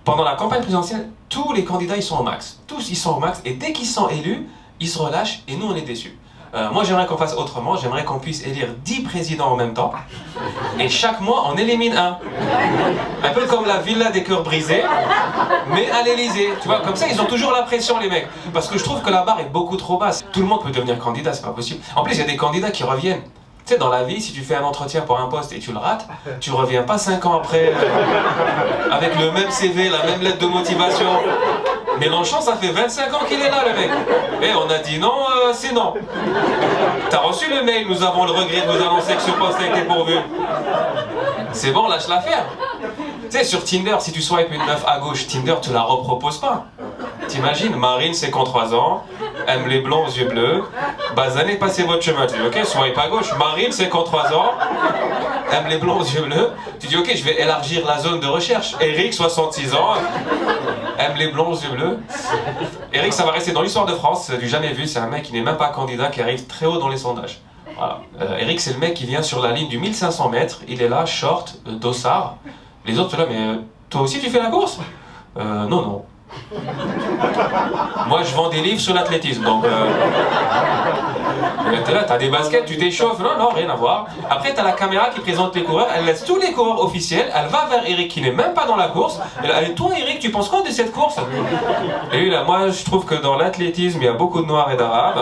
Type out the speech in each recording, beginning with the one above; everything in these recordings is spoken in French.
pendant la campagne présidentielle, tous les candidats ils sont au max. Tous ils sont au max et dès qu'ils sont élus, ils se relâchent et nous on est déçus. Moi j'aimerais qu'on fasse autrement, j'aimerais qu'on puisse élire 10 présidents en même temps et chaque mois on élimine un. Un peu comme la villa des cœurs brisés, mais à l'Elysée. Tu vois, comme ça ils ont toujours la pression les mecs. Parce que je trouve que la barre est beaucoup trop basse. Tout le monde peut devenir candidat, c'est pas possible. En plus il y a des candidats qui reviennent. Tu sais, dans la vie, si tu fais un entretien pour un poste et tu le rates, tu reviens pas 5 ans après avec le même CV, la même lettre de motivation. Mélenchon, ça fait 25 ans qu'il est là, le mec. Et on a dit non, c'est non. T'as reçu le mail, nous avons le regret de vous annoncer que ce poste a été pourvu. C'est bon, lâche l'affaire. Tu sais, sur Tinder, si tu swipes une meuf à gauche, Tinder te la repropose pas. T'imagines, Marine, 53 ans, aime les blonds aux yeux bleus. Bazané, passez votre chemin. Tu dis, ok, swipe à gauche. Marine, 53 ans, aime les blonds aux yeux bleus. Tu dis, ok, je vais élargir la zone de recherche. Eric, 66 ans, aime les blonds aux yeux bleus. Eric, ça va rester dans l'histoire de France, c'est du jamais vu. C'est un mec qui n'est même pas candidat, qui arrive très haut dans les sondages. Voilà. Eric, c'est le mec qui vient sur la ligne du 1500 mètres. Il est là, short, dossard. Les autres sont là, mais toi aussi tu fais la course? Non, non. Moi je vends des livres sur l'athlétisme, donc t'es là, t'as des baskets, tu t'échauffes, non, non, rien à voir. Après t'as la caméra qui présente les coureurs, elle laisse tous les coureurs officiels, elle va vers Eric qui n'est même pas dans la course, et toi Eric, tu penses quoi de cette course? Et lui là, moi je trouve que dans l'athlétisme il y a beaucoup de noirs et d'arabes,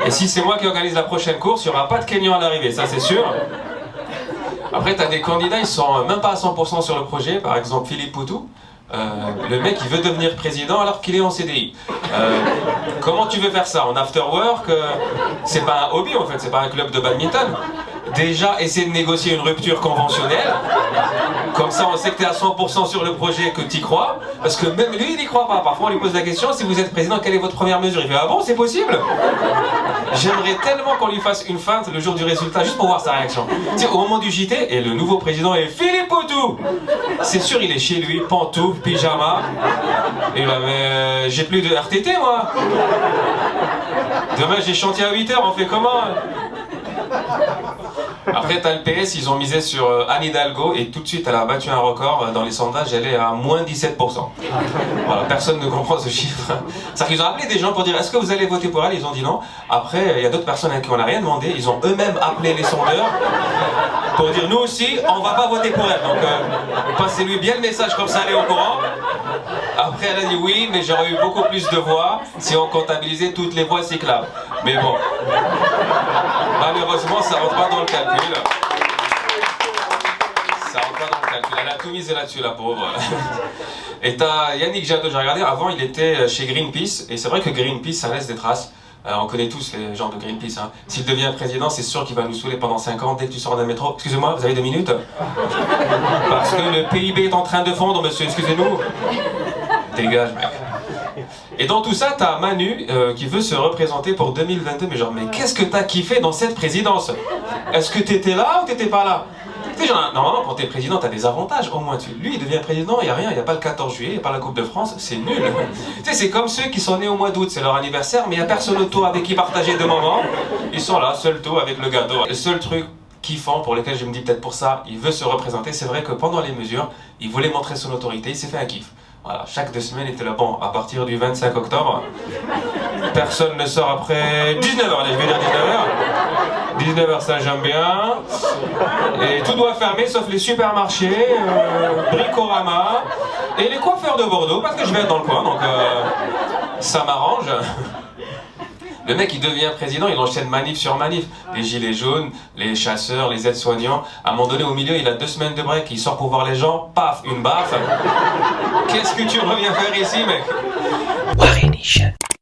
et si c'est moi qui organise la prochaine course, il n'y aura pas de Kenyan à l'arrivée, ça c'est sûr. Après t'as des candidats, ils sont même pas à 100% sur le projet, par exemple Philippe Poutou. Le mec il veut devenir président alors qu'il est en CDI. Comment tu veux faire ça? En after work? C'est pas un hobby en fait, c'est pas un club de badminton. Déjà essayer de négocier une rupture conventionnelle. Comme ça on sait que t'es à 100% sur le projet, que t'y crois. Parce que même lui il y croit pas. Parfois on lui pose la question, si vous êtes président, quelle est votre première mesure? Il fait, ah bon, c'est possible? J'aimerais tellement qu'on lui fasse une feinte le jour du résultat, juste pour voir sa réaction. Tu sais, au moment du JT, et le nouveau président est Philippe Poutou. C'est sûr, il est chez lui, pantoufles, pyjama. Et là, mais j'ai plus de RTT, moi. Demain, j'ai chantier à 8h, on fait comment? Après, t'as le PS, ils ont misé sur Anne Hidalgo et tout de suite, elle a battu un record. Dans les sondages, elle est à moins 17%. Voilà, personne ne comprend ce chiffre. C'est-à-dire qu'ils ont appelé des gens pour dire est-ce que vous allez voter pour elle? Ils ont dit non. Après, il y a d'autres personnes à qui on n'a rien demandé. Ils ont eux-mêmes appelé les sondeurs pour dire nous aussi, on va pas voter pour elle. Donc, passez-lui bien le message comme ça, elle est au courant. Après, elle a dit oui, mais j'aurais eu beaucoup plus de voix si on comptabilisait toutes les voies cyclables. Mais bon, malheureusement, ça rentre pas dans le calcul. Ça rentre pas dans le calcul. Elle a tout misé là-dessus, la pauvre. Et t'as Yannick Jadot, j'ai regardé, avant il était chez Greenpeace, et c'est vrai que Greenpeace, ça laisse des traces. On connaît tous les gens de Greenpeace. Hein. S'il devient président, c'est sûr qu'il va nous saouler pendant 5 ans dès que tu sors d'un métro. Excusez-moi, vous avez 2 minutes? Parce que le PIB est en train de fondre, monsieur, excusez-nous. Dégage, mec. Et dans tout ça, t'as Manu qui veut se représenter pour 2022. Mais genre, mais qu'est-ce que t'as kiffé dans cette présidence? Est-ce que t'étais là ou t'étais pas là? Tu sais, genre, normalement, quand t'es président, t'as des avantages. Au moins, lui, il devient président, il n'y a rien. Il n'y a pas le 14 juillet, il n'y a pas la Coupe de France. C'est nul. Tu sais, c'est comme ceux qui sont nés au mois d'août, c'est leur anniversaire, mais il n'y a personne autour avec qui partager deux moments. Ils sont là, seul tout avec le gâteau. Le seul truc kiffant pour lequel je me dis peut-être pour ça, il veut se représenter. C'est vrai que pendant les mesures, il voulait montrer son autorité, il s'est fait un kiff. Voilà, chaque 2 semaines, il était là, bon, à partir du 25 octobre, personne ne sort après 19h, allez, je vais dire 19h. 19h, ça j'aime bien. Et tout doit fermer, sauf les supermarchés, Bricorama, et les coiffeurs de Bordeaux, parce que je vais être dans le coin, donc ça m'arrange. Le mec, il devient président, il enchaîne manif sur manif. Les gilets jaunes, les chasseurs, les aides-soignants. À un moment donné, au milieu, il a 2 semaines de break. Il sort pour voir les gens, paf, une baffe. Qu'est-ce que tu reviens faire ici, mec?